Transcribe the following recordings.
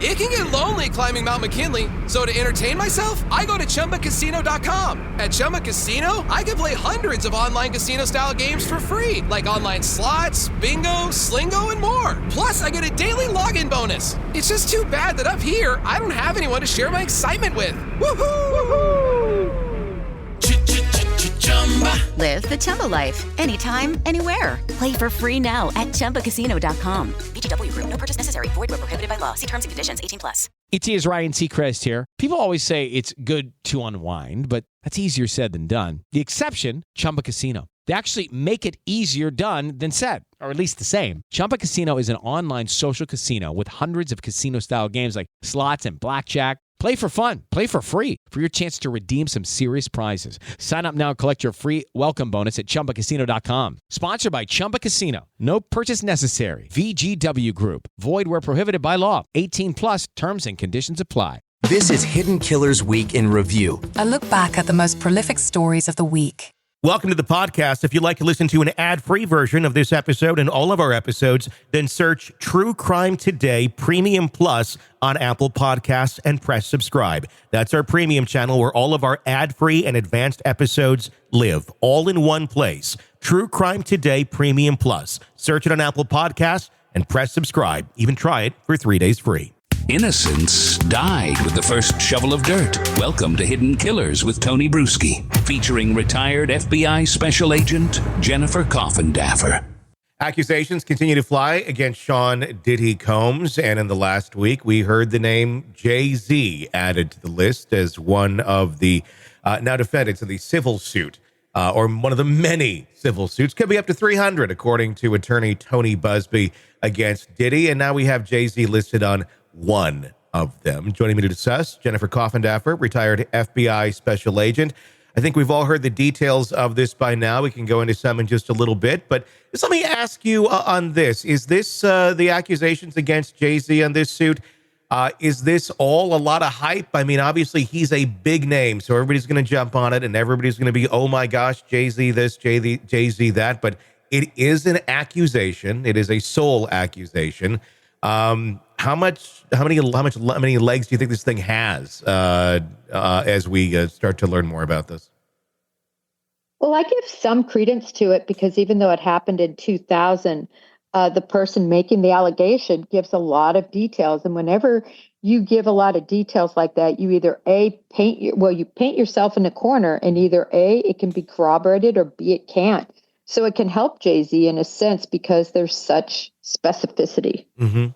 It can get lonely climbing Mount McKinley, so to entertain myself, I go to ChumbaCasino.com. At Chumba Casino, I can play hundreds of online casino-style games for free, like online slots, bingo, Slingo, and more. Plus, I get a daily login bonus. It's just too bad that up here, I don't have anyone to share my excitement with. Woohoo! Live the Chumba life. Anytime, anywhere. Play for free now at ChumbaCasino.com. VGW Group. No purchase necessary. Void where prohibited by law. See terms and conditions. 18+. It is Ryan Seacrest here. People always say it's good to unwind, but that's easier said than done. The exception, Chumba Casino. They actually make it easier done than said, or at least the same. Chumba Casino is an online social casino with hundreds of casino-style games like slots and blackjack. Play for fun. Play for free for your chance to redeem some serious prizes. Sign up now and collect your free welcome bonus at ChumbaCasino.com. Sponsored by Chumba Casino. No purchase necessary. VGW Group. Void where prohibited by law. 18+. Terms and conditions apply. This is Hidden Killers Week in Review. A look back at the most prolific stories of the week. Welcome to the podcast. If you'd like to listen to an ad-free version of this episode and all of our episodes, then search True Crime Today Premium Plus on Apple Podcasts and press subscribe. That's our premium channel where all of our ad-free and advanced episodes live, all in one place. True Crime Today Premium Plus. Search it on Apple Podcasts and press subscribe. Even try it for 3 days free. Innocence died with the first shovel of dirt. Welcome to Hidden Killers with Tony Brueski, featuring retired FBI Special Agent Jennifer Coffindaffer. Accusations continue to fly against Sean Diddy Combs, and in the last week, we heard the name Jay-Z added to the list as one of the now defendants of the civil suit, or one of the many civil suits. Could be up to 300, according to attorney Tony Busby against Diddy, and now we have Jay-Z listed on one of them. Joining me to discuss, Jennifer Coffindaffer, retired FBI Special Agent. I think we've all heard the details of this by now. We can go into some in just a little bit, but just let me ask you on this. Is this the accusations against Jay-Z on this suit? Is this all a lot of hype? I mean, obviously, he's a big name, so everybody's going to jump on it, and everybody's going to be, oh my gosh, Jay-Z this, Jay-Z that, but it is an accusation. It is a sole accusation. How many legs do you think this thing has as we start to learn more about this? Well, I give some credence to it because even though it happened in 2000, the person making the allegation gives a lot of details. And whenever you give a lot of details like that, you either you paint yourself in a corner, and either A, it can be corroborated, or B, it can't. So it can help Jay-Z in a sense because there's such specificity. Mm-hmm.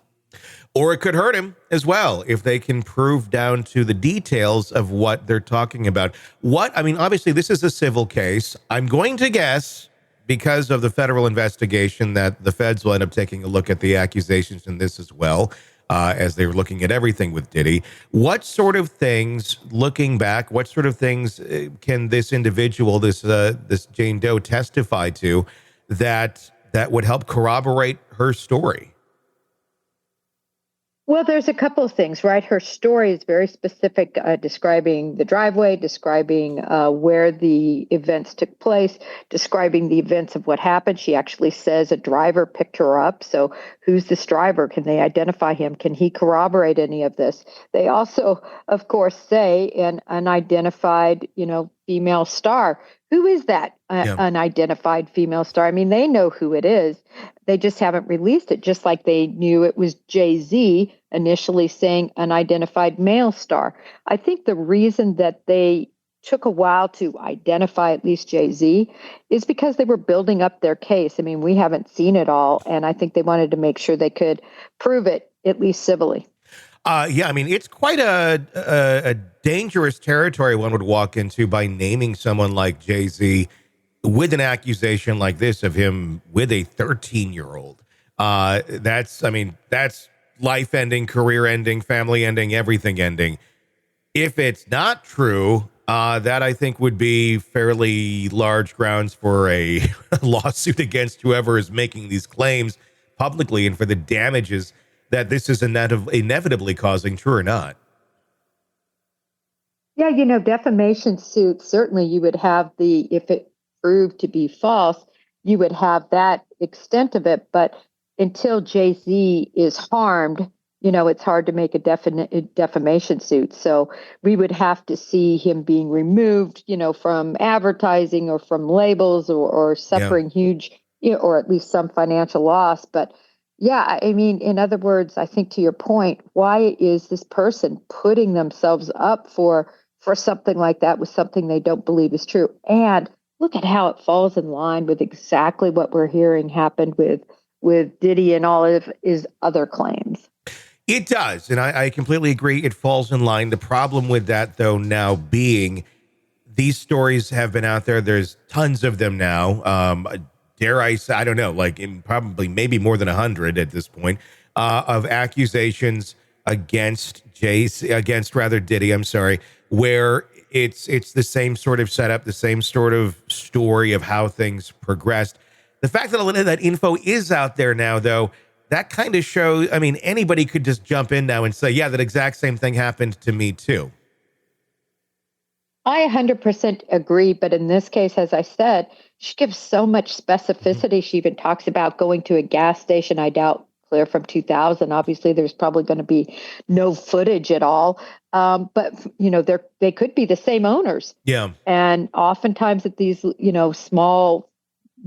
Or it could hurt him as well if they can prove down to the details of what they're talking about. Obviously, this is a civil case. I'm going to guess, because of the federal investigation, that the feds will end up taking a look at the accusations in this as well, as they were looking at everything with Diddy. What sort of things, looking back, can this individual, this Jane Doe, testify to that would help corroborate her story? Well, there's a couple of things, right? Her story is very specific, describing the driveway, describing where the events took place, describing the events of what happened. She actually says a driver picked her up. So who's this driver? Can they identify him? Can he corroborate any of this? They also, of course, say an unidentified, female star. Who is that unidentified female star? I mean, they know who it is. They just haven't released it, just like they knew it was Jay-Z initially saying unidentified male star. I think the reason that they took a while to identify at least Jay-Z is because they were building up their case. I mean, we haven't seen it all, and I think they wanted to make sure they could prove it, at least civilly. It's quite a dangerous territory one would walk into by naming someone like Jay-Z with an accusation like this of him with a 13-year-old. That's life ending, career ending, family ending, everything ending. If it's not true, that I think would be fairly large grounds for a lawsuit against whoever is making these claims publicly, and for the damages that this is inevitably causing, true or not. Yeah, defamation suits, certainly you would have if it proved to be false, you would have that extent of it. But until Jay-Z is harmed, it's hard to make a defamation suit. So we would have to see him being removed, from advertising or from labels or suffering huge, or at least some financial loss. But yeah, I mean, in other words, I think to your point, why is this person putting themselves up for something like that with something they don't believe is true? And look at how it falls in line with exactly what we're hearing happened with Diddy and all of his other claims. It does. And I completely agree. It falls in line. The problem with that, though, now being these stories have been out there. There's tons of them now. Dare I say, I don't know, like probably maybe more than 100 at this point, of accusations against Diddy, I'm sorry, where it's the same sort of setup, the same sort of story of how things progressed. The fact that a lot of that info is out there now, though, that kind of shows, I mean, anybody could just jump in now and say, yeah, that exact same thing happened to me too. I 100% agree. But in this case, as I said, she gives so much specificity. Mm-hmm. She even talks about going to a gas station. I doubt clear from 2000. Obviously, there's probably going to be no footage at all. But, they could be the same owners. Yeah. And oftentimes at these, small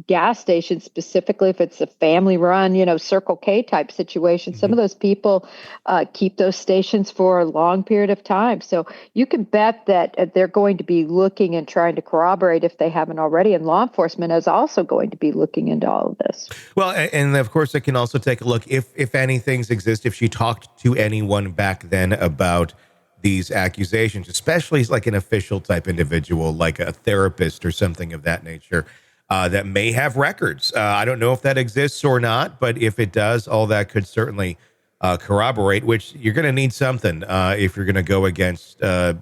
gas stations, specifically if it's a family run, Circle K type situation, some of those people keep those stations for a long period of time. So you can bet that they're going to be looking and trying to corroborate if they haven't already. And law enforcement is also going to be looking into all of this. Well, and of course, they can also take a look if any things exist, if she talked to anyone back then about these accusations, especially like an official type individual, like a therapist or something of that nature. That may have records. I don't know if that exists or not, but if it does, all that could certainly corroborate, which you're going to need something if you're going to go against a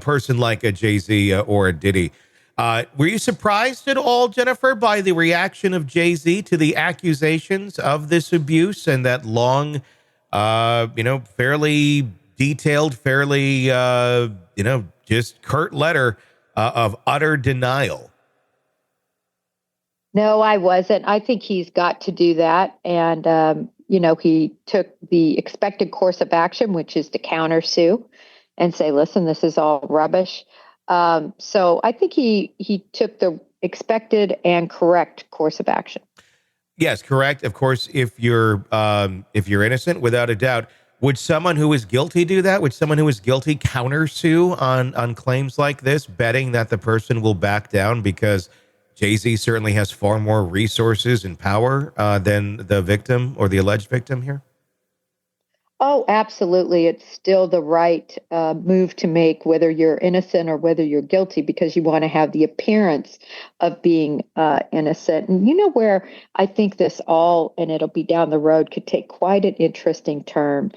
person like a Jay-Z or a Diddy. Were you surprised at all, Jennifer, by the reaction of Jay-Z to the accusations of this abuse and that long, fairly detailed, fairly, just curt letter of utter denial? No, I wasn't. I think he's got to do that. And, he took the expected course of action, which is to countersue and say, listen, this is all rubbish. So I think he took the expected and correct course of action. Yes, correct. Of course, if you're innocent, without a doubt, would someone who is guilty do that? Would someone who is guilty countersue on claims like this, betting that the person will back down because Jay-Z certainly has far more resources and power than the victim or the alleged victim here? Oh, absolutely. It's still the right move to make, whether you're innocent or whether you're guilty, because you want to have the appearance of being innocent. And where I think this all, and it'll be down the road, could take quite an interesting turn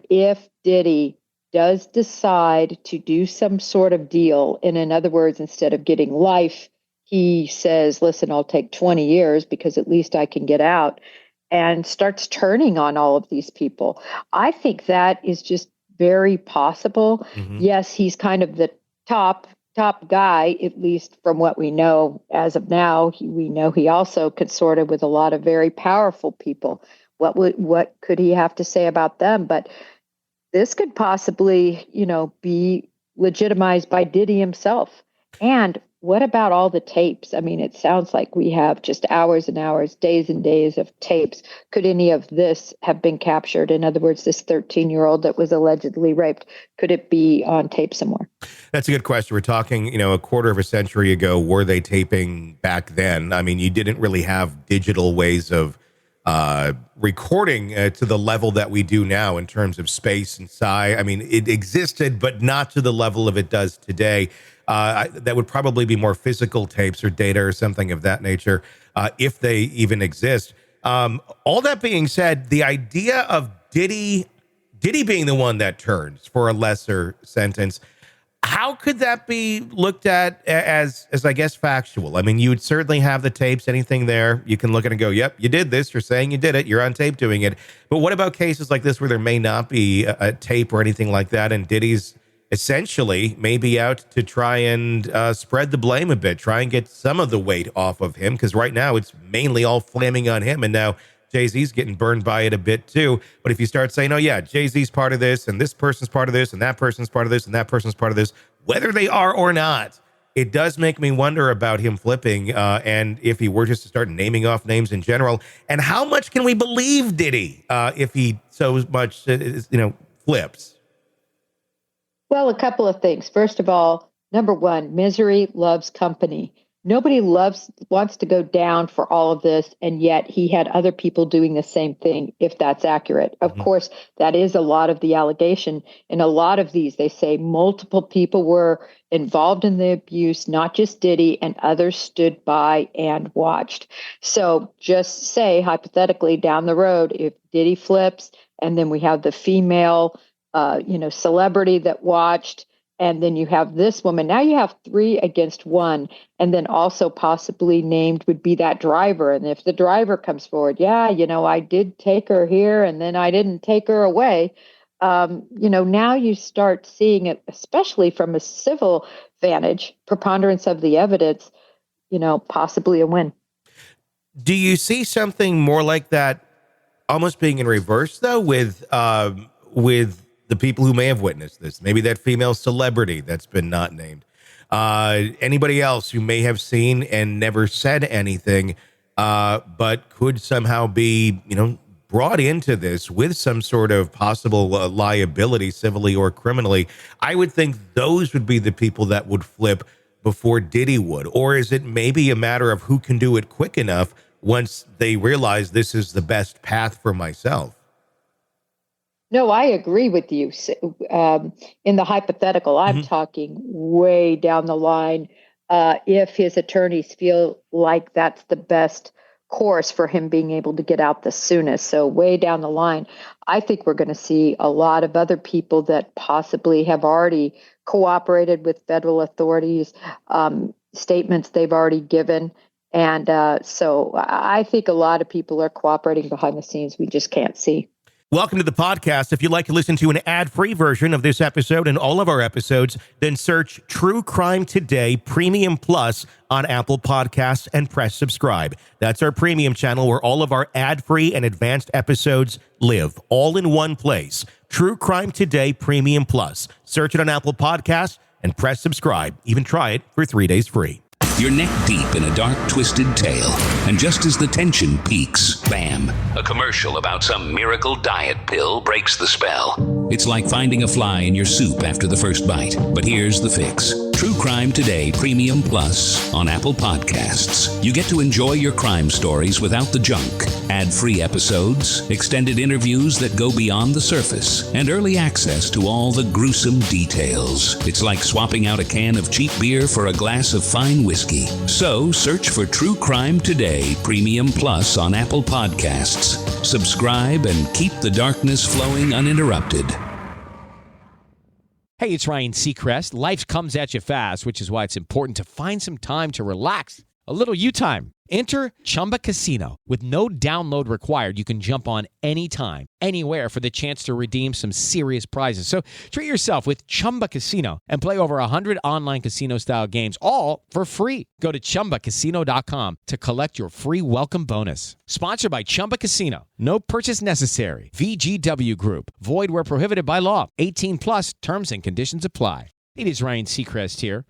if Diddy does decide to do some sort of deal. And in other words, instead of getting life, he says, listen, I'll take 20 years because at least I can get out, and starts turning on all of these people. I think that is just very possible. Mm-hmm. Yes, he's kind of the top guy, at least from what we know as of now. We know he also consorted with a lot of very powerful people. What could he have to say about them? But this could possibly, be legitimized by Diddy himself. And what about all the tapes? I mean, it sounds like we have just hours and hours, days and days of tapes. Could any of this have been captured? In other words, this 13-year-old that was allegedly raped, could it be on tape somewhere? That's a good question. We're talking, a quarter of a century ago. Were they taping back then? I mean, you didn't really have digital ways of recording to the level that we do now in terms of space and size. I mean, it existed, but not to the level of it does today. That would probably be more physical tapes or data or something of that nature, if they even exist. All that being said, the idea of Diddy being the one that turns for a lesser sentence, how could that be looked at as I guess, factual? I mean, you would certainly have the tapes, anything there. You can look at it and go, yep, you did this. You're saying you did it. You're on tape doing it. But what about cases like this where there may not be a tape or anything like that, and Diddy's essentially maybe out to try and spread the blame a bit, try and get some of the weight off of him, because right now it's mainly all flaming on him. And now Jay-Z's getting burned by it a bit too. But if you start saying, oh yeah, Jay-Z's part of this, and this person's part of this, and that person's part of this, and that person's part of this, whether they are or not, it does make me wonder about him flipping, and if he were just to start naming off names in general, and how much can we believe Diddy if he so much, flips? Well, a couple of things. First of all, number one, misery loves company. Nobody wants to go down for all of this, and yet he had other people doing the same thing, if that's accurate. Of course, that is a lot of the allegation. In a lot of these, they say multiple people were involved in the abuse, not just Diddy, and others stood by and watched. So just say, hypothetically, down the road, if Diddy flips, and then we have the female, celebrity that watched, and then you have this woman. Now you have 3 against 1, and then also possibly named would be that driver. And if the driver comes forward, I did take her here, and then I didn't take her away. Now you start seeing it, especially from a civil vantage, preponderance of the evidence, possibly a win. Do you see something more like that almost being in reverse, though, with the people who may have witnessed this? Maybe that female celebrity that's been not named. Anybody else who may have seen and never said anything, but could somehow be, brought into this with some sort of possible liability, civilly or criminally. I would think those would be the people that would flip before Diddy would. Or is it maybe a matter of who can do it quick enough once they realize this is the best path for myself? No, I agree with you. In the hypothetical, I'm talking way down the line. If his attorneys feel like that's the best course for him being able to get out the soonest. So way down the line, I think we're going to see a lot of other people that possibly have already cooperated with federal authorities, statements they've already given. And so I think a lot of people are cooperating behind the scenes. We just can't see. Welcome to the podcast. If you'd like to listen to an ad-free version of this episode and all of our episodes, then search True Crime Today Premium Plus on Apple Podcasts and press subscribe. That's our premium channel where all of our ad-free and advanced episodes live, all in one place. True Crime Today Premium Plus. Search it on Apple Podcasts and press subscribe. Even try it for 3 days free. You're neck deep in a dark, twisted tale, and just as the tension peaks, bam, a commercial about some miracle diet pill breaks the spell. It's like finding a fly in your soup after the first bite. But here's the fix. True Crime Today Premium Plus on Apple Podcasts. You get to enjoy your crime stories without the junk. Ad-free episodes, extended interviews that go beyond the surface, and early access to all the gruesome details. It's like swapping out a can of cheap beer for a glass of fine whiskey. So search for True Crime Today Premium Plus on Apple Podcasts. Subscribe and keep the darkness flowing uninterrupted. Hey, it's Ryan Seacrest. Life comes at you fast, which is why it's important to find some time to relax. A little you time. Enter Chumba Casino. With no download required, you can jump on anytime, anywhere for the chance to redeem some serious prizes. So treat yourself with Chumba Casino and play over 100 online casino-style games, all for free. Go to ChumbaCasino.com to collect your free welcome bonus. Sponsored by Chumba Casino. No purchase necessary. VGW Group. Void where prohibited by law. 18 plus. Terms and conditions apply. It is Ryan Seacrest here.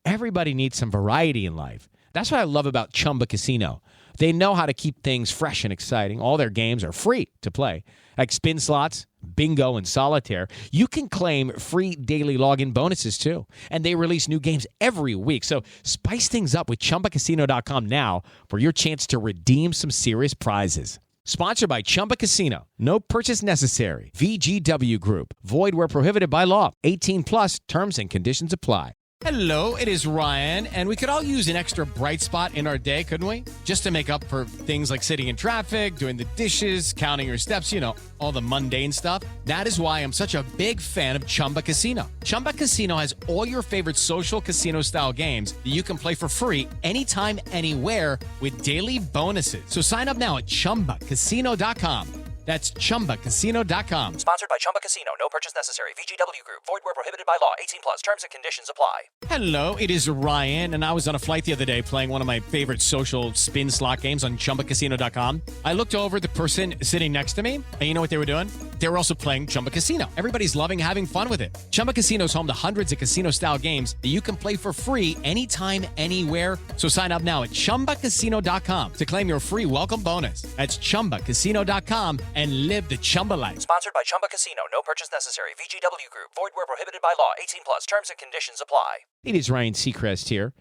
Everybody needs some variety in life. That's what I love about Chumba Casino. They know how to keep things fresh and exciting. All their games are free to play, like spin slots, bingo, and solitaire. You can claim free daily login bonuses, too. And they release new games every week. So spice things up with ChumbaCasino.com now for your chance to redeem some serious prizes. Sponsored by Chumba Casino. No purchase necessary. VGW Group. Void where prohibited by law. 18 plus. Terms and conditions apply. Hello, it is Ryan, and we could all use an extra bright spot in our day, couldn't we? Just to make up for things like sitting in traffic, doing the dishes, counting your steps, all the mundane stuff. That is why I'm such a big fan of Chumba Casino. Chumba Casino has all your favorite social casino-style games that you can play for free anytime, anywhere with daily bonuses. So sign up now at ChumbaCasino.com. That's ChumbaCasino.com. Sponsored by Chumba Casino. No purchase necessary. VGW Group. Void where prohibited by law. 18 plus. Terms and conditions apply. Hello, it is Ryan, and I was on a flight the other day playing one of my favorite social spin slot games on ChumbaCasino.com. I looked over at the person sitting next to me, and you know what they were doing? They were also playing Chumba Casino. Everybody's loving having fun with it. Chumba Casino is home to hundreds of casino-style games that you can play for free anytime, anywhere. So sign up now at ChumbaCasino.com to claim your free welcome bonus. That's ChumbaCasino.com and live the Chumba life. Sponsored by Chumba Casino. No purchase necessary. VGW Group. Void where prohibited by law. 18 plus. Terms and conditions apply. It is Ryan Seacrest here.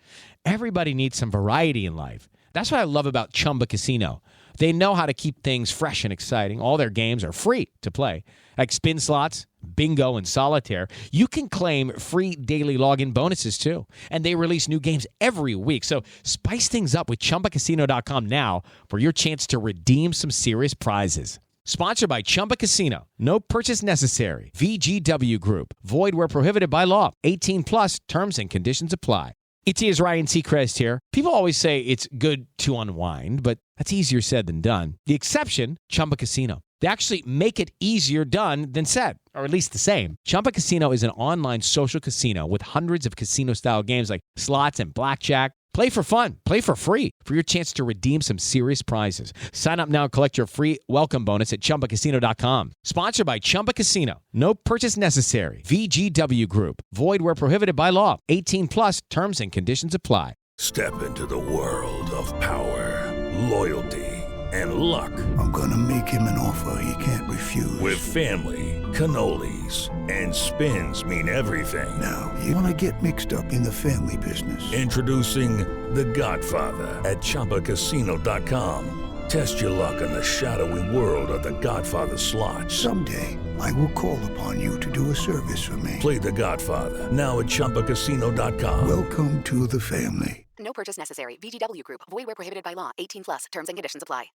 Everybody needs some variety in life. That's what I love about Chumba Casino. They know how to keep things fresh and exciting. All their games are free to play, like spin slots, bingo, and solitaire. You can claim free daily login bonuses, too. And they release new games every week. So spice things up with ChumbaCasino.com now for your chance to redeem some serious prizes. Sponsored by Chumba Casino. No purchase necessary. VGW Group. Void where prohibited by law. 18 plus. Terms and conditions apply. It is Ryan Seacrest here. People always say it's good to unwind, but that's easier said than done. The exception, Chumba Casino. They actually make it easier done than said, or at least the same. Chumba Casino is an online social casino with hundreds of casino-style games like slots and blackjack. Play for fun. Play for free for your chance to redeem some serious prizes. Sign up now and collect your free welcome bonus at ChumbaCasino.com. Sponsored by Chumba Casino. No purchase necessary. VGW Group. Void where prohibited by law. 18 plus. Terms and conditions apply. Step into the world of power, loyalty, and luck. I'm going to make him an offer he can't refuse. With family, cannolis, and spins mean everything. Now, you want to get mixed up in the family business. Introducing The Godfather at ChumbaCasino.com. Test your luck in the shadowy world of The Godfather slot. Someday, I will call upon you to do a service for me. Play The Godfather now at ChumbaCasino.com. Welcome to the family. No purchase necessary. VGW Group. Void where prohibited by law. 18 plus. Terms and conditions apply.